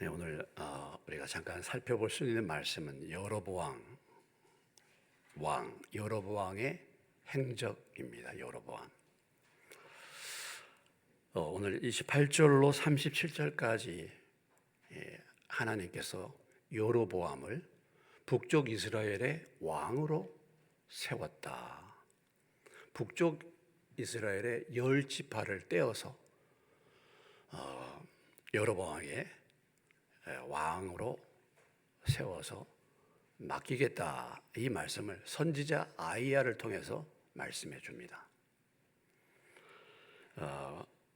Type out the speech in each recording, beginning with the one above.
네, 오늘 우리가 잠깐 살펴볼 수 있는 말씀은 여로보암의 행적입니다. 여로보암. 오늘 28절로 37절까지 하나님께서 여로보암을 북쪽 이스라엘의 왕으로 세웠다. 북쪽 이스라엘의 10지파를 떼어서 여로보암에게 왕으로 세워서 맡기겠다, 이 말씀을 선지자 아이야를 통해서 말씀해 줍니다.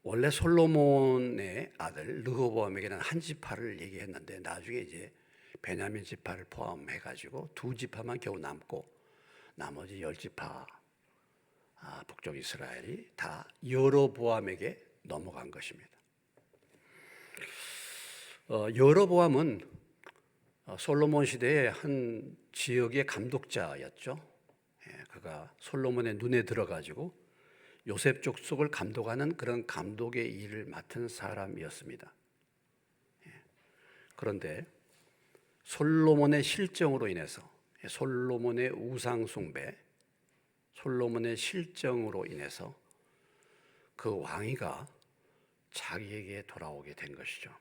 원래 솔로몬의 아들 르호보암에게는 한 지파를 얘기했는데 나중에 이제 베냐민 지파를 포함해 가지고 두 지파만 겨우 남고 나머지 10지파 북쪽 이스라엘이 다 여로보암에게 넘어간 것입니다. 여로보암은 솔로몬 시대의 한 지역의 감독자였죠. 그가 솔로몬의 눈에 들어가지고 요셉 족속을 감독하는 그런 감독의 일을 맡은 사람이었습니다. 그런데 솔로몬의 실정으로 인해서, 솔로몬의 우상 숭배, 솔로몬의 실정으로 인해서 그 왕위가 자기에게 돌아오게 된 것이죠.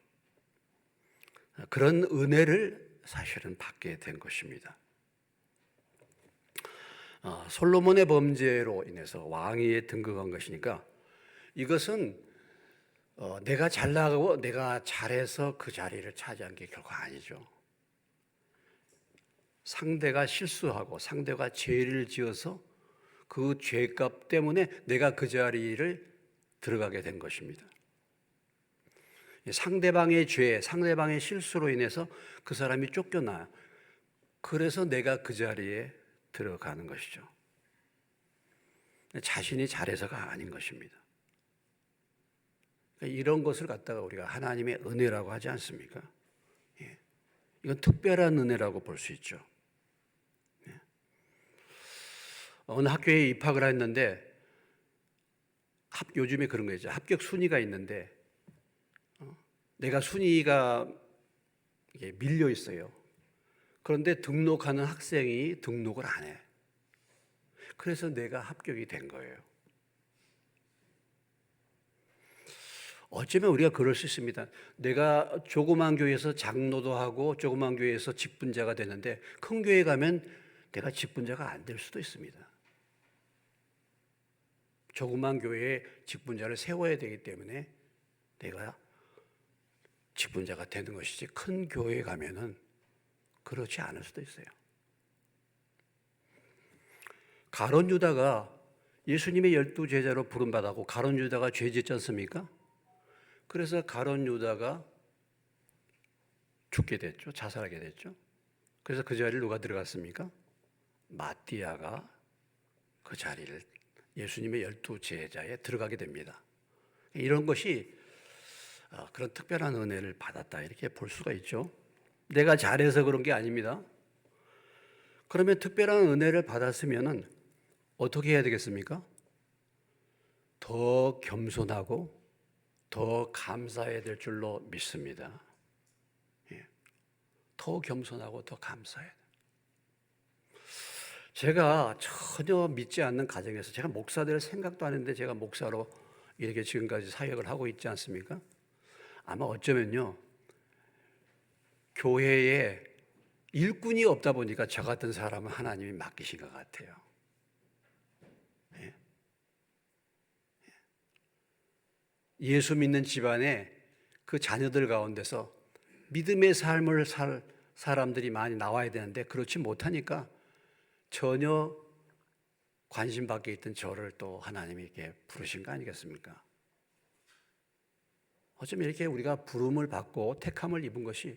그런 은혜를 사실은 받게 된 것입니다. 솔로몬의 범죄로 인해서 왕위에 등극한 것이니까 이것은 내가 잘나가고 내가 잘해서 그 자리를 차지한 게 결코 아니죠. 상대가 실수하고 상대가 죄를 지어서 그 죄값 때문에 내가 그 자리를 들어가게 된 것입니다. 상대방의 죄, 상대방의 실수로 인해서 그 사람이 쫓겨나요. 그래서 내가 그 자리에 들어가는 것이죠. 자신이 잘해서가 아닌 것입니다. 이런 것을 갖다가 우리가 하나님의 은혜라고 하지 않습니까? 이건 특별한 은혜라고 볼 수 있죠. 어느 학교에 입학을 했는데 요즘에 그런 거 있죠. 합격 순위가 있는데 내가 순위가 밀려 있어요. 그런데 등록하는 학생이 등록을 안 해. 그래서 내가 합격이 된 거예요. 어쩌면 우리가 그럴 수 있습니다. 내가 조그만 교회에서 장로도 하고 조그만 교회에서 직분자가 되는데 큰 교회 가면 내가 직분자가 안 될 수도 있습니다. 조그만 교회에 직분자를 세워야 되기 때문에 내가 직분자가 되는 것이지 큰 교회에 가면은 그렇지 않을 수도 있어요. 가룟 유다가 예수님의 12제자로 부름받았고 가룟 유다가 죄 짓지 않습니까? 그래서 가룟 유다가 죽게 됐죠. 자살하게 됐죠. 그래서 그 자리를 누가 들어갔습니까? 마띠아가 그 자리를 예수님의 12제자에 들어가게 됩니다. 이런 것이 그런 특별한 은혜를 받았다, 이렇게 볼 수가 있죠. 내가 잘해서 그런 게 아닙니다. 그러면 특별한 은혜를 받았으면 어떻게 해야 되겠습니까? 더 겸손하고 더 감사해야 될 줄로 믿습니다. 더 겸손하고 더 감사해야 돼요. 제가 전혀 믿지 않는 가정에서 제가 목사 될 생각도 안 했는데 제가 목사로 이렇게 지금까지 사역을 하고 있지 않습니까? 아마 어쩌면요, 교회에 일꾼이 없다 보니까 저 같은 사람은 하나님이 맡기신 것 같아요. 예수 믿는 집안에 그 자녀들 가운데서 믿음의 삶을 살 사람들이 많이 나와야 되는데 그렇지 못하니까 전혀 관심 밖에 있던 저를 또 하나님이 이렇게 부르신 거 아니겠습니까? 어쩌면 이렇게 우리가 부름을 받고 택함을 입은 것이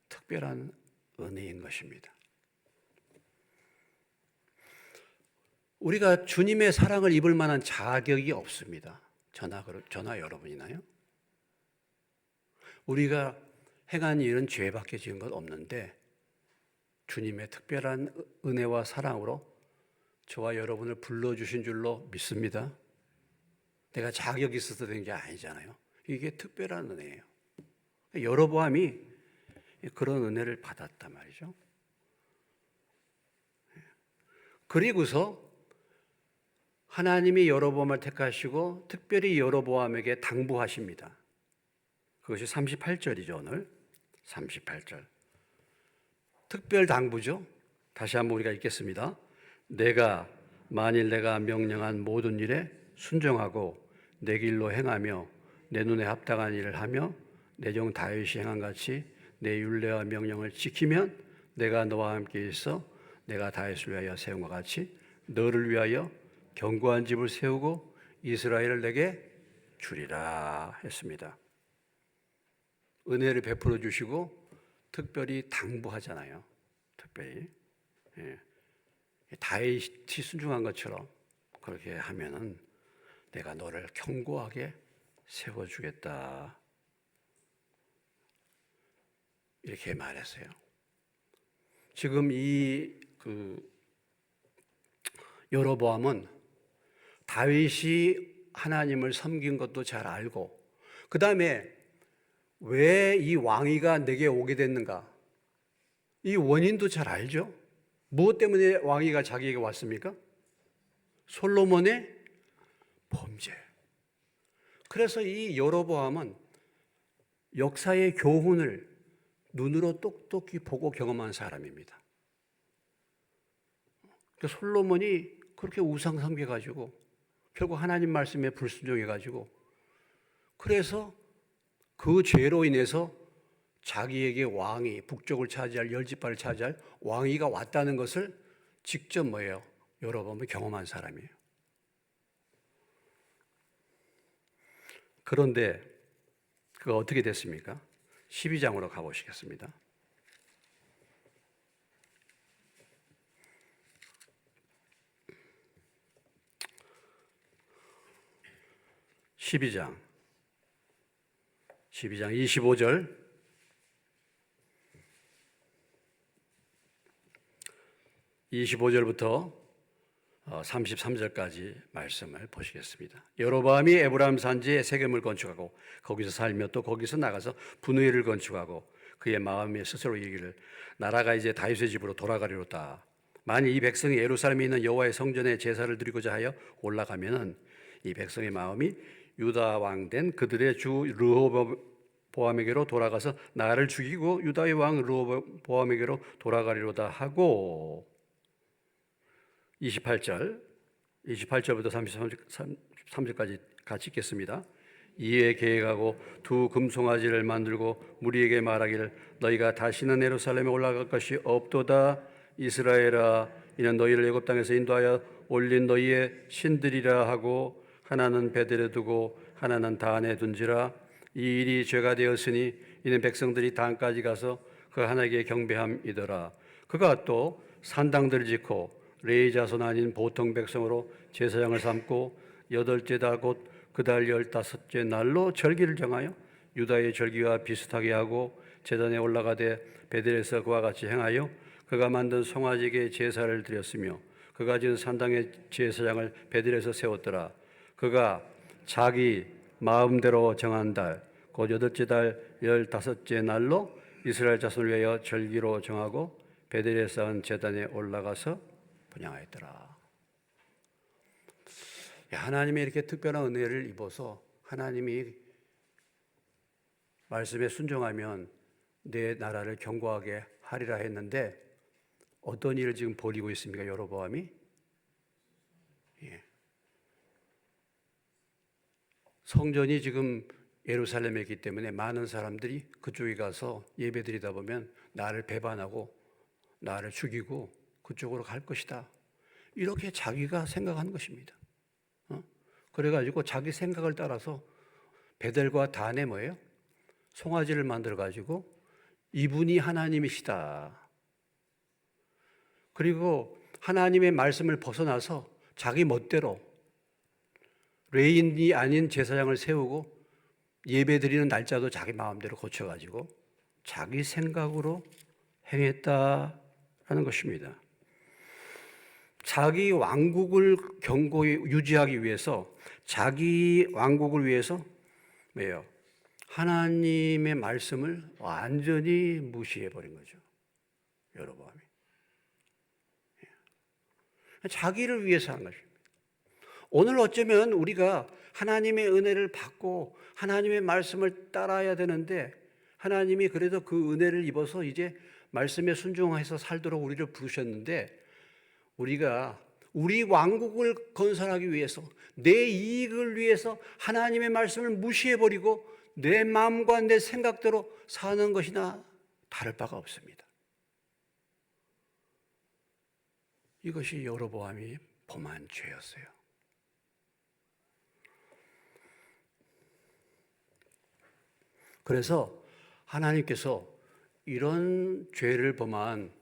특별한 은혜인 것입니다. 우리가 주님의 사랑을 입을 만한 자격이 없습니다. 저나 여러분이나요? 우리가 행한 일은 죄밖에 지은 것 없는데 주님의 특별한 은혜와 사랑으로 저와 여러분을 불러주신 줄로 믿습니다. 내가 자격이 있어서 된 게 아니잖아요. 이게 특별한 은혜예요. 여로보암이 그런 은혜를 받았단 말이죠. 그리고서 하나님이 여로보암을 택하시고 특별히 여로보암에게 당부하십니다. 그것이 38절이죠. 오늘 38절 특별 당부죠. 다시 한번 우리가 읽겠습니다. 만일 내가 명령한 모든 일에 순종하고 내 길로 행하며 내 눈에 합당한 일을 하며 내 종 다윗이 행한 같이 내 율례와 명령을 지키면 내가 너와 함께 있어 내가 다윗을 위하여 세운 것 같이 너를 위하여 견고한 집을 세우고 이스라엘을 내게 주리라 했습니다. 은혜를 베풀어 주시고 특별히 당부하잖아요. 특별히 다윗이 순종한 것처럼 그렇게 하면은 내가 너를 견고하게 세워주겠다. 이렇게 말했어요. 지금 여로보암은 다윗이 하나님을 섬긴 것도 잘 알고, 그 다음에 왜 이 왕위가 내게 오게 됐는가? 이 원인도 잘 알죠? 무엇 때문에 왕위가 자기에게 왔습니까? 솔로몬의 범죄. 그래서 이 여로보암은 역사의 교훈을 눈으로 똑똑히 보고 경험한 사람입니다. 그러니까 솔로몬이 그렇게 우상 섬겨가지고 결국 하나님 말씀에 불순종해가지고 그래서 그 죄로 인해서 자기에게 왕이 북쪽을 차지할 열지파를 차지할 왕위가 왔다는 것을 직접 여로보암이 경험한 사람이에요. 그런데 그가 어떻게 됐습니까? 12장으로 가보시겠습니다. 12장 25절 25절부터 33절까지 말씀을 보시겠습니다. 여로보암이 에브라임 산지에 세겜을 건축하고 거기서 살며 또 거기서 나가서 분우엘을 건축하고 그의 마음에 스스로 이르기를 나라가 이제 다윗의 집으로 돌아가리로다. 만일 이 백성이 예루살렘에 있는 여호와의 성전에 제사를 드리고자 하여 올라가면은 이 백성의 마음이 유다 왕 된 그들의 주 르호보암에게로 돌아가서 나를 죽이고 유다의 왕 르호보암에게로 돌아가리로다 하고 28절부터 33절까지 같이 읽겠습니다. 이에 계획하고 두 금송아지를 만들고 무리에게 말하기를 너희가 다시는 예루살렘에 올라갈 것이 없도다. 이스라엘아 이는 너희를 애굽 땅에서 인도하여 올린 너희의 신들이라 하고 하나는 베델에 두고 하나는 단에 둔지라. 이 일이 죄가 되었으니 이는 백성들이 단까지 가서 그 하나님께 경배함이더라. 그가 또 산당들을 짓고 레위 자손 아닌 보통 백성으로 제사장을 삼고 여덟째 달 곧 그달 15째 날로 절기를 정하여 유다의 절기와 비슷하게 하고 제단에 올라가되 베델에서 그와 같이 행하여 그가 만든 송아지에게 제사를 드렸으며 그가 지은 산당의 제사장을 베델에서 세웠더라. 그가 자기 마음대로 정한 달 곧 여덟째 달 15째 날로 이스라엘 자손을 위하여 절기로 정하고 베델에 쌓은 제단에 올라가서 분향하였더라. 하나님의 이렇게 특별한 은혜를 입어서 하나님이 말씀에 순종하면 내 나라를 견고하게 하리라 했는데 어떤 일을 지금 벌이고 있습니까? 여로보암이 성전이 지금 예루살렘에 있기 때문에 많은 사람들이 그쪽에 가서 예배드리다 보면 나를 배반하고 나를 죽이고 그쪽으로 갈 것이다. 이렇게 자기가 생각한 것입니다. 그래가지고 자기 생각을 따라서 베델과 단에 송아지를 만들어가지고 이분이 하나님이시다. 그리고 하나님의 말씀을 벗어나서 자기 멋대로 레인이 아닌 제사장을 세우고 예배드리는 날짜도 자기 마음대로 고쳐가지고 자기 생각으로 행했다라는 것입니다. 자기 왕국을 견고히 유지하기 위해서 자기 왕국을 위해서 하나님의 말씀을 완전히 무시해 버린 거죠. 여로보암이. 자기를 위해서 한 것입니다. 오늘 어쩌면 우리가 하나님의 은혜를 받고 하나님의 말씀을 따라야 되는데 하나님이 그래도 그 은혜를 입어서 이제 말씀에 순종해서 살도록 우리를 부르셨는데 우리가 우리 왕국을 건설하기 위해서 내 이익을 위해서 하나님의 말씀을 무시해버리고 내 마음과 내 생각대로 사는 것이나 다를 바가 없습니다. 이것이 여로보암이 범한 죄였어요. 그래서 하나님께서 이런 죄를 범한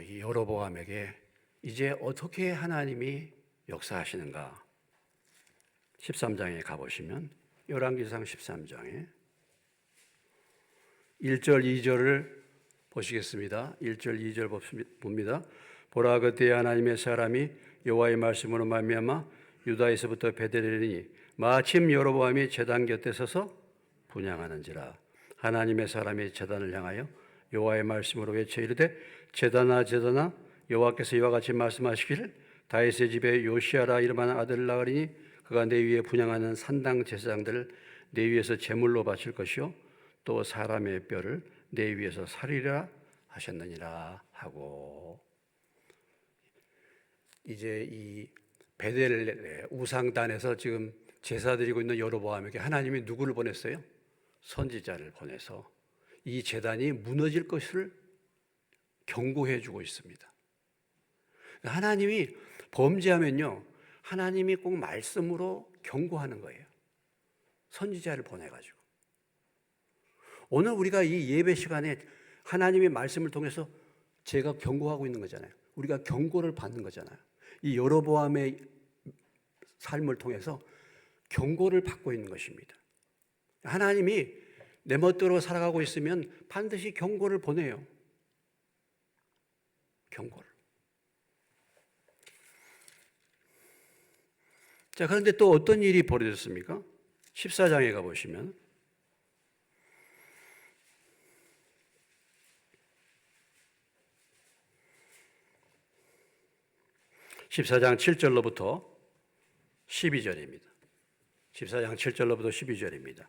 이 여로보암에게 이제 어떻게 하나님이 역사하시는가? 13장에 가보시면 열왕기상 13장에 1절 2절을 보시겠습니다. 1절 2절 봅니다. 보라, 그때 하나님의 사람이 여호와의 말씀으로 말미암아 유다에서부터 베들레니 마침 여로보암이 제단 곁에 서서 분향하는지라. 하나님의 사람이 제단을 향하여 여호와의 말씀으로 외쳐 이르되 제단아 제단아 여호와께서 이와 같이 말씀하시기를 다윗의 집에 요시아라 이름하는 아들을 낳으리니 그가 내 위에 분향하는 산당 제사장들을 내 위에서 제물로 바칠 것이요 또 사람의 뼈를 내 위에서 살리라 하셨느니라 하고, 이제 이 베델 우상단에서 지금 제사 드리고 있는 여로보암에게 하나님이 누구를 보냈어요? 선지자를 보내서 이 제단이 무너질 것을 경고해 주고 있습니다. 하나님이 범죄하면요, 하나님이 꼭 말씀으로 경고하는 거예요. 선지자를 보내가지고. 오늘 우리가 이 예배 시간에 하나님의 말씀을 통해서 제가 경고하고 있는 거잖아요. 우리가 경고를 받는 거잖아요. 이 여로보암의 삶을 통해서 경고를 받고 있는 것입니다. 하나님이 내 멋대로 살아가고 있으면 반드시 경고를 보내요. 경고를. 자, 그런데 또 어떤 일이 벌어졌습니까? 14장에 가보시면 14장 7절로부터 12절입니다. 14장 7절로부터 12절입니다.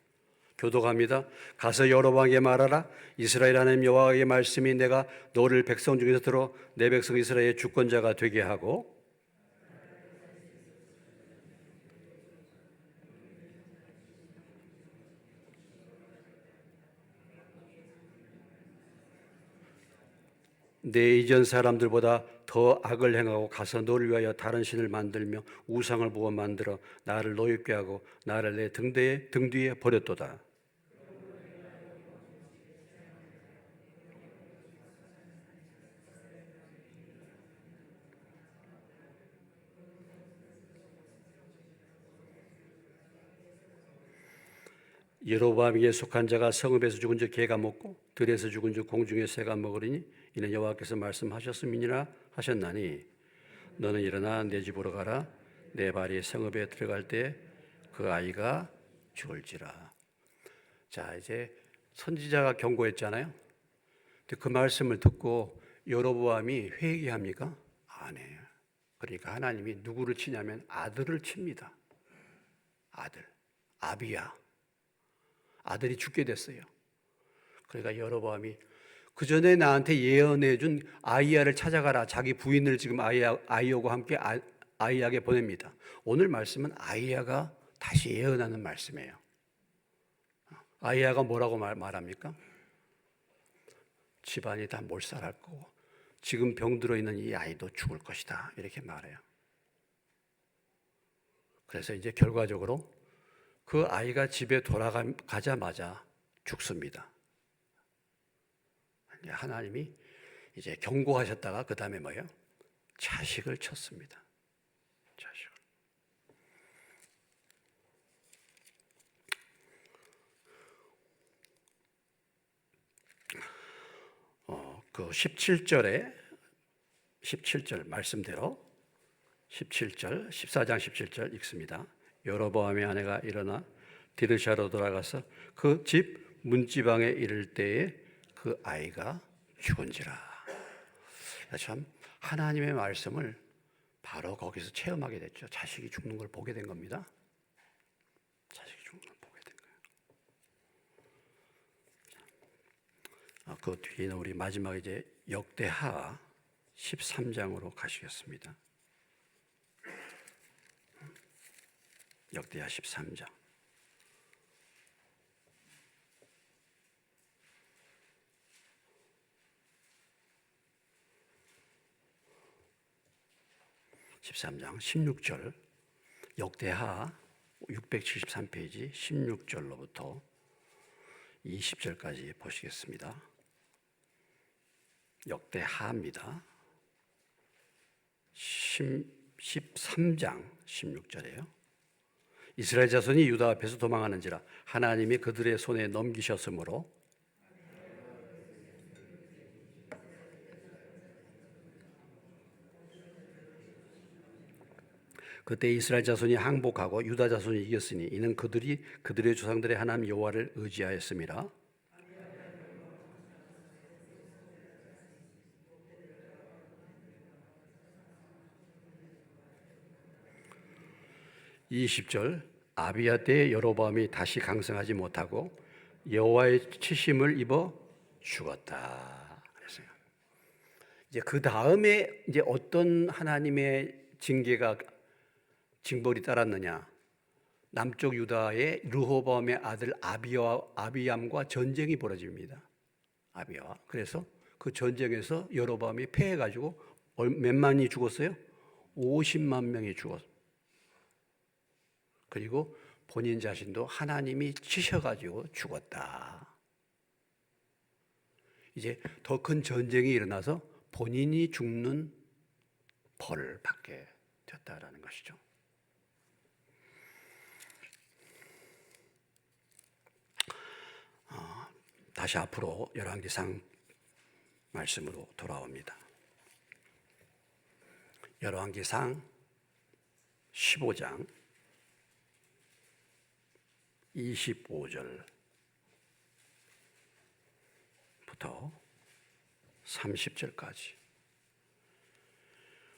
교독합니다. 가서 여로보암에게 말하라. 이스라엘 하나님 여호와의 말씀이 내가 너를 백성 중에서 들어 내 백성 이스라엘의 주권자가 되게 하고 내 이전 사람들보다 더 악을 행하고 가서 너를 위하여 다른 신을 만들며 우상을 부어 만들어 나를 노엽게 하고 나를 내 등 뒤에 버렸도다. 여로보암에게 속한 자가 성읍에서 죽은 즉 개가 먹고 들에서 죽은 즉 공중의 새가 먹으리니 이는 여호와께서 말씀하셨음이니라 하셨나니 너는 일어나 내 집으로 가라. 내 발이 성읍에 들어갈 때 그 아이가 죽을지라. 자, 이제 선지자가 경고했잖아요. 근데 그 말씀을 듣고 여로보암이 회개합니까? 안 해요. 그러니까 하나님이 누구를 치냐면 아들을 칩니다. 아들, 아비야. 아들이 죽게 됐어요. 그러니까 여로보암이 그 전에 나한테 예언해 준 아이야를 찾아가라. 자기 부인을 지금 아이야와 함께 아이야에게 보냅니다. 오늘 말씀은 아이야가 다시 예언하는 말씀이에요. 아이야가 뭐라고 말합니까? 집안이 다 몰살할 거고 지금 병들어 있는 이 아이도 죽을 것이다. 이렇게 말해요. 그래서 이제 결과적으로 그 아이가 집에 돌아가자마자 죽습니다. 하나님이 이제 경고하셨다가 그 다음에 뭐예요? 자식을 쳤습니다. 자식을. 그 17절 말씀대로 17절 14장 17절 읽습니다. 여로보암의 아내가 일어나 디르샤로 돌아가서 그 집 문지방에 이를 때에 그 아이가 죽은지라. 참 하나님의 말씀을 바로 거기서 체험하게 됐죠. 자식이 죽는 걸 보게 된 겁니다. 자식이 죽는 걸 보게 된 거예요. 그 뒤에는 우리 마지막 이제 역대하 13장으로 가시겠습니다. 역대하 13장. (13장) 16절, 역대하 673페이지 16절로부터 20절까지 보시겠습니다. 역대하입니다. 13장 16절이에요. 이스라엘 자손이 유다 앞에서 도망하는지라 하나님이 그들의 손에 넘기셨으므로 그때 이스라엘 자손이 항복하고 유다 자손이 이겼으니 이는 그들이 그들의 조상들의 하나님 여호와를 의지하였음이라. (20절) 아비야 때 여로보암이 다시 강성하지 못하고 여호와의 치심을 입어 죽었다. 그랬어요. 이제 그 다음에 이제 어떤 하나님의 징벌이 따랐느냐? 남쪽 유다의 르호보암의 아들 아비암과 전쟁이 벌어집니다. 아비와. 그래서 그 전쟁에서 여로보암이 패해가지고 몇만이 죽었어요? 50만 명이 죽었어요. 그리고 본인 자신도 하나님이 치셔가지고 죽었다. 이제 더 큰 전쟁이 일어나서 본인이 죽는 벌을 받게 됐다라는 것이죠. 다시 앞으로 열왕기상 말씀으로 돌아옵니다. 열왕기상 15장 25절부터 30절까지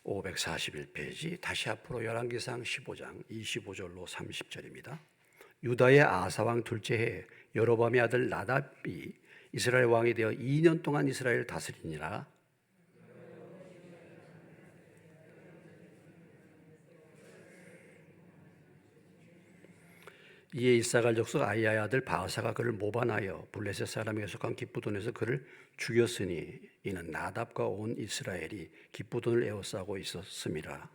541페이지 다시 앞으로 열왕기상 15장 25절로 30절입니다. 유다의 아사왕 둘째 해에 여로보암의 아들 나답이 이스라엘 왕이 되어 2년 동안 이스라엘을 다스리니라. 이에 이사갈 족속 아이야의 아들 바아사가 그를 모반하여 블레셋 사람에게 속한 기쁘돈에서 그를 죽였으니 이는 나답과 온 이스라엘이 기쁘돈을 에워싸고 있었음이더라.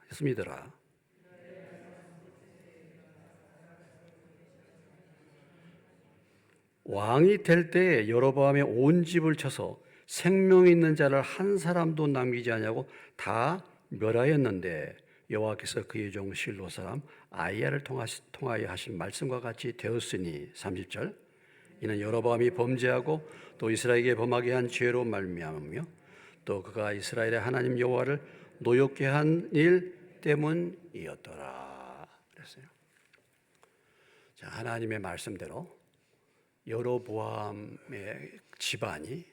왕이 될 때 여로보암의 온 집을 쳐서 생명 있는 자를 한 사람도 남기지 않냐고 다 멸하였는데 여호와께서 그의 종 실로 사람 아이야를 통하여 하신 말씀과 같이 되었으니 30절 이는 여로보암이 범죄하고 또 이스라엘에게 범하게 한 죄로 말미암으며 또 그가 이스라엘의 하나님 여호와를 노엽게 한 일 때문이었더라. 그랬어요. 자, 하나님의 말씀대로 여로보암의 집안이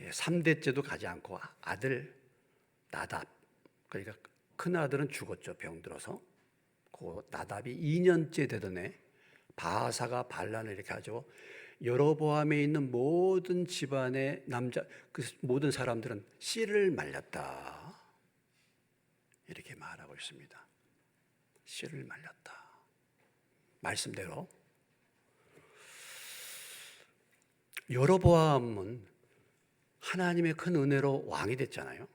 3대째도 가지 않고 아들 나답, 그러니까 큰 아들은 죽었죠. 병들어서. 그 나답이 2년째 되던 해 바하사가 반란을 이렇게 하죠. 여로보암에 있는 모든 집안의 그 모든 사람들은 씨를 말렸다. 이렇게 말하고 있습니다. 씨를 말렸다. 말씀대로 여로보암은 하나님의 큰 은혜로 왕이 됐잖아요.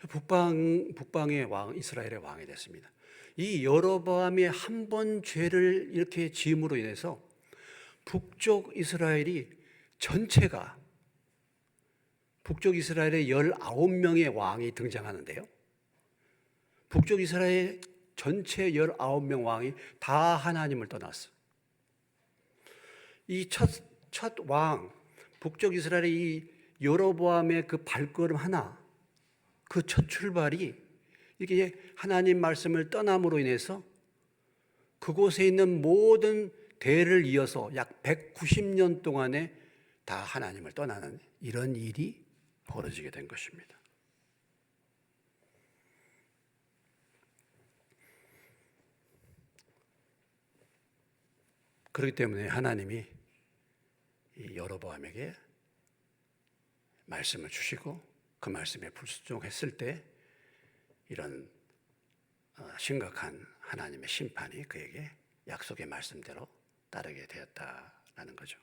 북방의 왕, 이스라엘의 왕이 됐습니다. 이 여로보암이 한 번 죄를 이렇게 지음으로 인해서 북쪽 이스라엘이 전체가 북쪽 이스라엘의 19명의 왕이 등장하는데요. 북쪽 이스라엘 전체 19명 왕이 다 하나님을 떠났어. 이 첫 왕, 북쪽 이스라엘의 이 여로보암의 그 발걸음 하나, 그 첫 출발이 이렇게 하나님 말씀을 떠남으로 인해서 그곳에 있는 모든 대를 이어서 약 190년 동안에 다 하나님을 떠나는 이런 일이 벌어지게 된 것입니다. 그렇기 때문에 하나님이 이 여로보암에게 말씀을 주시고 그 말씀에 불순종했을 때 이런 심각한 하나님의 심판이 그에게 약속의 말씀대로 따르게 되었다라는 거죠.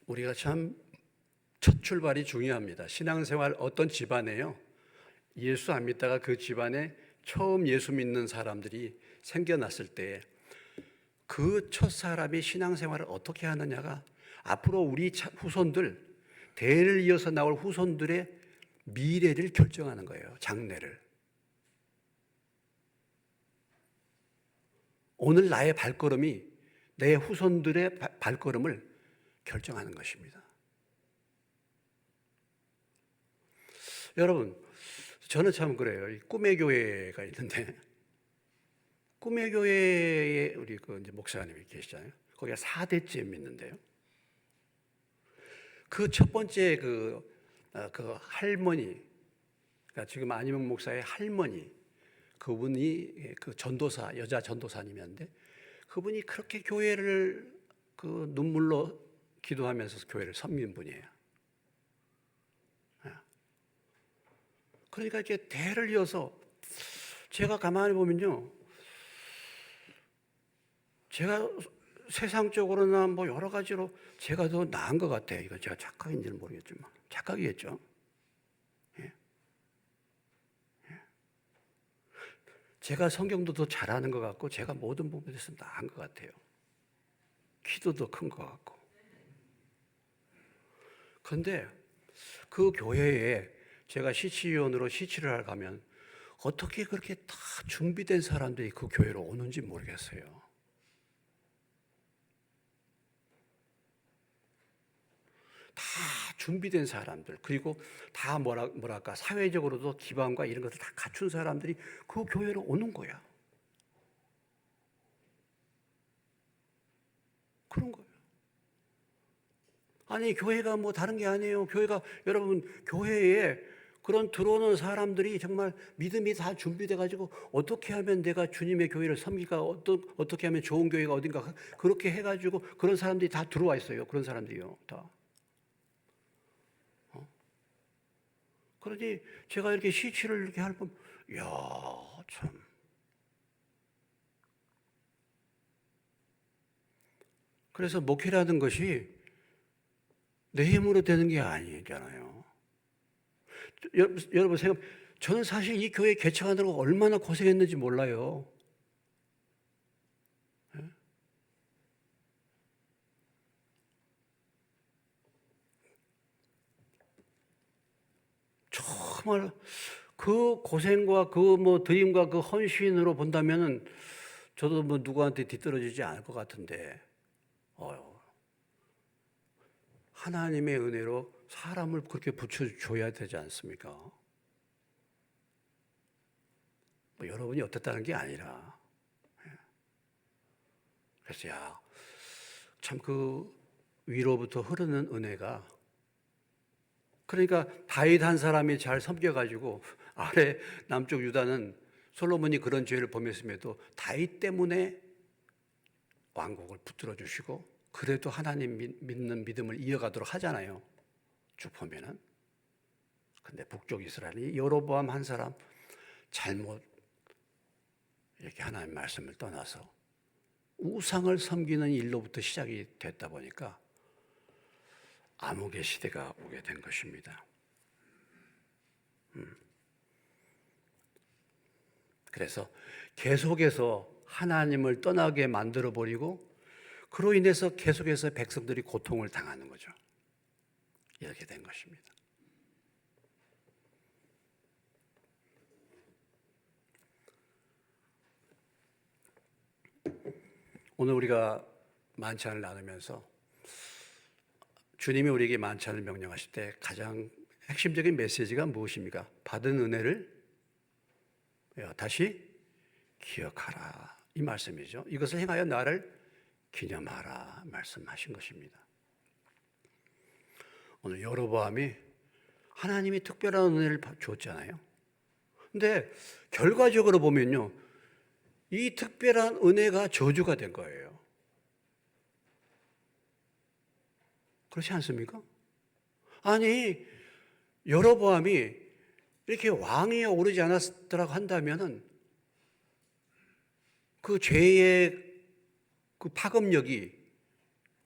우리가 참 첫 출발이 중요합니다. 신앙생활 어떤 집안에요, 예수 안 믿다가 그 집안에 처음 예수 믿는 사람들이 생겨났을 때 그 첫 사람이 신앙생활을 어떻게 하느냐가 앞으로 우리 후손들, 대를 이어서 나올 후손들의 미래를 결정하는 거예요. 장래를. 오늘 나의 발걸음이 내 후손들의 발걸음을 결정하는 것입니다. 여러분, 저는 참 그래요. 꿈의 교회가 있는데, 꿈의 교회에 우리 이제 목사님이 계시잖아요. 거기가 4대째 믿는데요. 그 첫 번째 그 할머니, 그러니까 지금 안희명 목사의 할머니, 그분이 그 전도사, 여자 전도사님이었는데, 그분이 그렇게 교회를 그 눈물로 기도하면서 교회를 섬긴 분이에요. 그러니까 이렇게 대를 이어서 제가 가만히 보면요, 제가 세상적으로나 뭐 여러 가지로 제가 더 나은 것 같아요. 이거 제가 착각인지는 모르겠지만 착각이겠죠. 예. 예. 제가 성경도 더 잘하는 것 같고 제가 모든 부분에서 나은 것 같아요. 키도 더 큰 것 같고. 그런데 그 교회에 제가 시치위원으로 시치를 하러 가면 어떻게 그렇게 다 준비된 사람들이 그 교회로 오는지 모르겠어요. 다 준비된 사람들, 그리고 다 뭐랄까 사회적으로도 기반과 이런 것을 다 갖춘 사람들이 그 교회로 오는 거야. 그런 거예요. 아니, 교회가 뭐 다른 게 아니에요. 교회가, 여러분, 교회에 그런 들어오는 사람들이 정말 믿음이 다 준비돼 가지고 어떻게 하면 내가 주님의 교회를 섬기가, 어떻게 하면 좋은 교회가 어딘가, 그렇게 해가지고 그런 사람들이 다 들어와 있어요. 그런 사람들이요, 다. 그러니 제가 이렇게 시치를 이렇게 할 뻔, 이야, 참. 그래서 목회라는 것이 내 힘으로 되는 게 아니잖아요. 여러분 생각, 저는 사실 이 교회 개척하느라고 얼마나 고생했는지 몰라요. 예? 정말 그 고생과 그 뭐 드림과 그 헌신으로 본다면은 저도 뭐 누구한테 뒤떨어지지 않을 것 같은데, 하나님의 은혜로 사람을 그렇게 붙여줘야 되지 않습니까? 뭐 여러분이 어땠다는 게 아니라. 그래서 참 그 위로부터 흐르는 은혜가, 그러니까 다윗 한 사람이 잘 섬겨가지고 아래 남쪽 유다는 솔로몬이 그런 죄를 범했음에도 다윗 때문에 왕국을 붙들어 주시고 그래도 하나님 믿는 믿음을 이어가도록 하잖아요. 쭉 보면은. 근데 북쪽 이스라엘이 여로보암 한 사람 잘못 이렇게 하나님 말씀을 떠나서 우상을 섬기는 일로부터 시작이 됐다 보니까 암흑의 시대가 오게 된 것입니다. 그래서 계속해서 하나님을 떠나게 만들어 버리고 그로 인해서 계속해서 백성들이 고통을 당하는 거죠. 이렇게 된 것입니다. 오늘 우리가 만찬을 나누면서 주님이 우리에게 만찬을 명령하실 때 가장 핵심적인 메시지가 무엇입니까? 받은 은혜를 다시 기억하라 이 말씀이죠. 이것을 행하여 나를 기념하라 말씀하신 것입니다. 오늘 여로보암이 하나님이 특별한 은혜를 줬잖아요. 근데 결과적으로 보면요, 이 특별한 은혜가 저주가 된 거예요. 그렇지 않습니까? 아니, 여로보암이 이렇게 왕위에 오르지 않았더라고 한다면은 그 죄의 그 파급력이,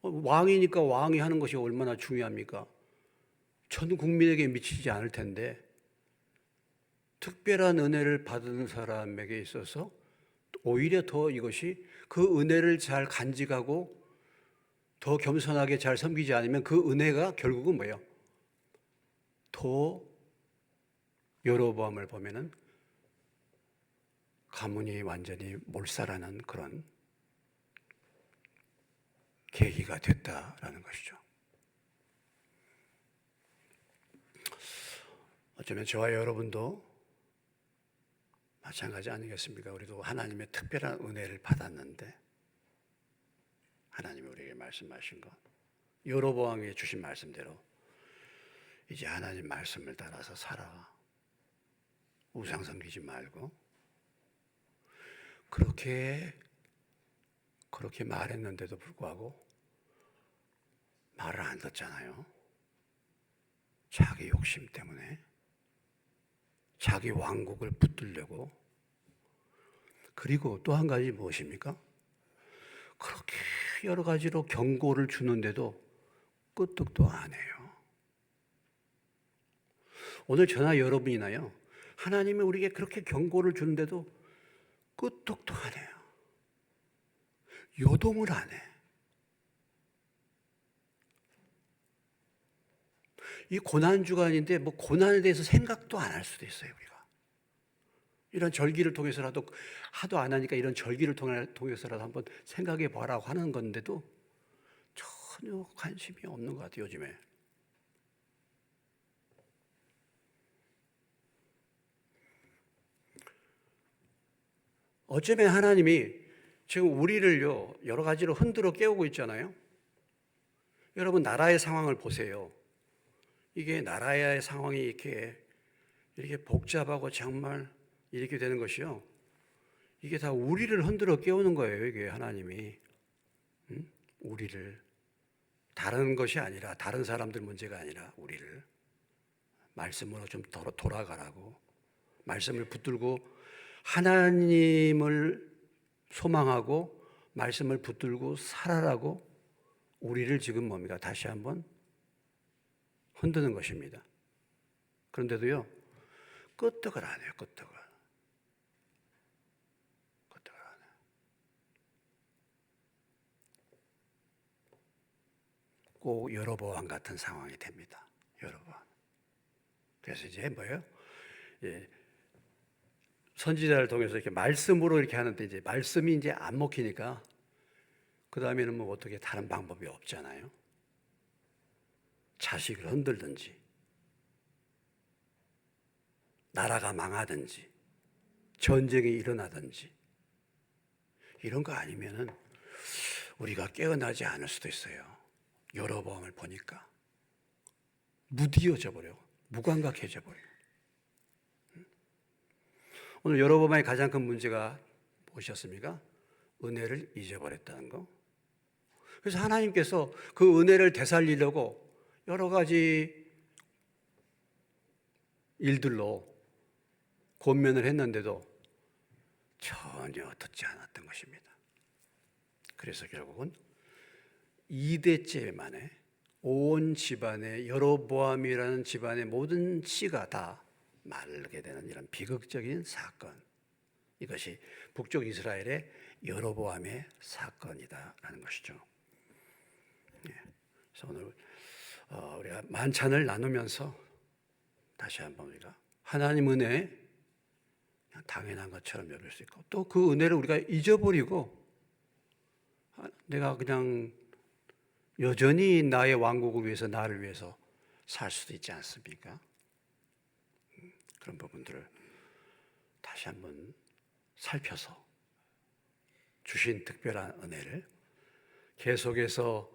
왕이니까 왕이 하는 것이 얼마나 중요합니까? 전 국민에게 미치지 않을 텐데, 특별한 은혜를 받은 사람에게 있어서 오히려 더 이것이 그 은혜를 잘 간직하고 더 겸손하게 잘 섬기지 않으면 그 은혜가 결국은 뭐예요? 더 여로보암을 보면은 가문이 완전히 몰살하는 그런 계기가 됐다라는 것이죠. 어쩌면 저와 여러분도 마찬가지 아니겠습니까? 우리도 하나님의 특별한 은혜를 받았는데 하나님이 우리에게 말씀하신 것, 여로보암에게 주신 말씀대로 이제 하나님 말씀을 따라서 살아. 우상 섬기지 말고. 그렇게 말했는데도 불구하고 말을 안 듣잖아요. 자기 욕심 때문에, 자기 왕국을 붙들려고. 그리고 또 한 가지 무엇입니까? 그렇게 여러 가지로 경고를 주는데도 끄떡도 안 해요. 오늘 저나 여러분이나요, 하나님이 우리에게 그렇게 경고를 주는데도 끄떡도 안 해요. 요동을 안 해. 이 고난주간인데 뭐 고난에 대해서 생각도 안 할 수도 있어요, 우리가. 이런 절기를 통해서라도, 하도 안 하니까 이런 절기를 통해서라도 한번 생각해 보라고 하는 건데도 전혀 관심이 없는 것 같아요, 요즘에. 어쩌면 하나님이 지금 우리를요, 여러 가지로 흔들어 깨우고 있잖아요. 여러분, 나라의 상황을 보세요. 이게 나라의 상황이 이렇게 복잡하고 정말 이렇게 되는 것이요, 이게 다 우리를 흔들어 깨우는 거예요. 이게 하나님이 우리를, 다른 것이 아니라, 다른 사람들 문제가 아니라 우리를 말씀으로 좀 돌아가라고, 말씀을 붙들고 하나님을 소망하고 말씀을 붙들고 살아라고 우리를 지금 뭡니까? 다시 한번 흔드는 것입니다. 그런데도요, 끄떡을 안 해요. 끄떡을 안 해요. 꼭 여로보암 같은 상황이 됩니다. 여로보암. 그래서 이제 뭐예요? 예, 선지자를 통해서 이렇게 말씀으로 이렇게 하는데, 이제 말씀이 이제 안 먹히니까 그 다음에는 뭐 어떻게 다른 방법이 없잖아요. 자식을 흔들든지, 나라가 망하든지, 전쟁이 일어나든지, 이런 거 아니면은 우리가 깨어나지 않을 수도 있어요. 여로보암을 보니까 무디어져 버려, 무감각해져 버려. 오늘 여로보암의 가장 큰 문제가 무엇이었습니까? 은혜를 잊어버렸다는 거. 그래서 하나님께서 그 은혜를 되살리려고 여러 가지 일들로 권면을 했는데도 전혀 듣지 않았던 것입니다. 그래서 결국은 2대째 만에 온 집안의, 여로보암이라는 집안의 모든 씨가 다 마르게 되는 이런 비극적인 사건, 이것이 북쪽 이스라엘의 여로보암의 사건이다라는 것이죠. 그래서 오늘 우리가 만찬을 나누면서 다시 한번 우리가 하나님 은혜 그냥 당연한 것처럼 여길 수 있고, 또 그 은혜를 우리가 잊어버리고 내가 그냥 여전히 나의 왕국을 위해서, 나를 위해서 살 수도 있지 않습니까? 그런 부분들을 다시 한번 살펴서 주신 특별한 은혜를 계속해서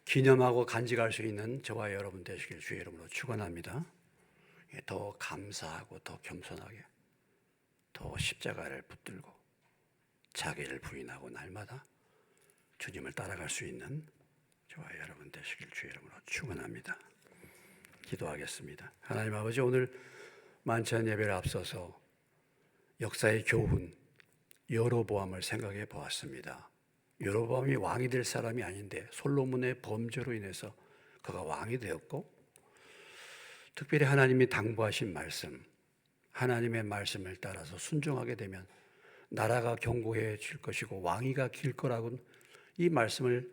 기념하고 간직할 수 있는 저와 여러분 되시길 주의 이름으로 축원합니다. 더 감사하고 더 겸손하게 더 십자가를 붙들고 자기를 부인하고 날마다 주님을 따라갈 수 있는 저와 여러분 되시길 주의 이름으로 축원합니다. 기도하겠습니다. 하나님 아버지, 오늘 만찬 예배를 앞서서 역사의 교훈 여로보암을 생각해 보았습니다. 여로보암이 왕이 될 사람이 아닌데 솔로몬의 범죄로 인해서 그가 왕이 되었고, 특별히 하나님이 당부하신 말씀, 하나님의 말씀을 따라서 순종하게 되면 나라가 견고해질 것이고 왕위가 길 거라고 이 말씀을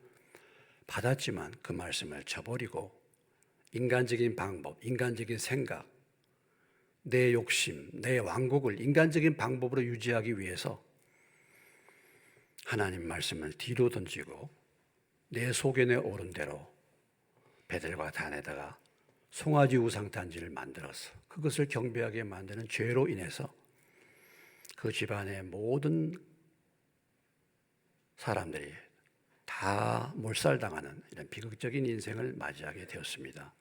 받았지만 그 말씀을 저버리고 인간적인 방법, 인간적인 생각, 내 욕심, 내 왕국을 인간적인 방법으로 유지하기 위해서 하나님 말씀을 뒤로 던지고 내 소견에 오른 대로 베델과 단에다가 송아지 우상 단지를 만들어서 그것을 경배하게 만드는 죄로 인해서 그 집안의 모든 사람들이 다 몰살당하는 이런 비극적인 인생을 맞이하게 되었습니다.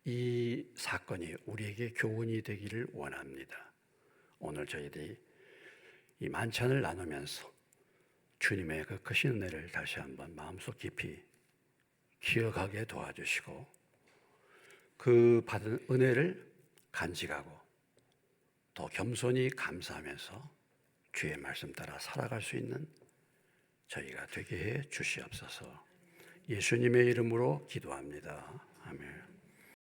이 사건이 우리에게 교훈이 되기를 원합니다. 오늘 저희들이 이 만찬을 나누면서 주님의 그 크신 은혜를 다시 한번 마음속 깊이 기억하게 도와주시고 그 받은 은혜를 간직하고 더 겸손히 감사하면서 주의 말씀 따라 살아갈 수 있는 저희가 되게 해 주시옵소서. 예수님의 이름으로 기도합니다. 아멘.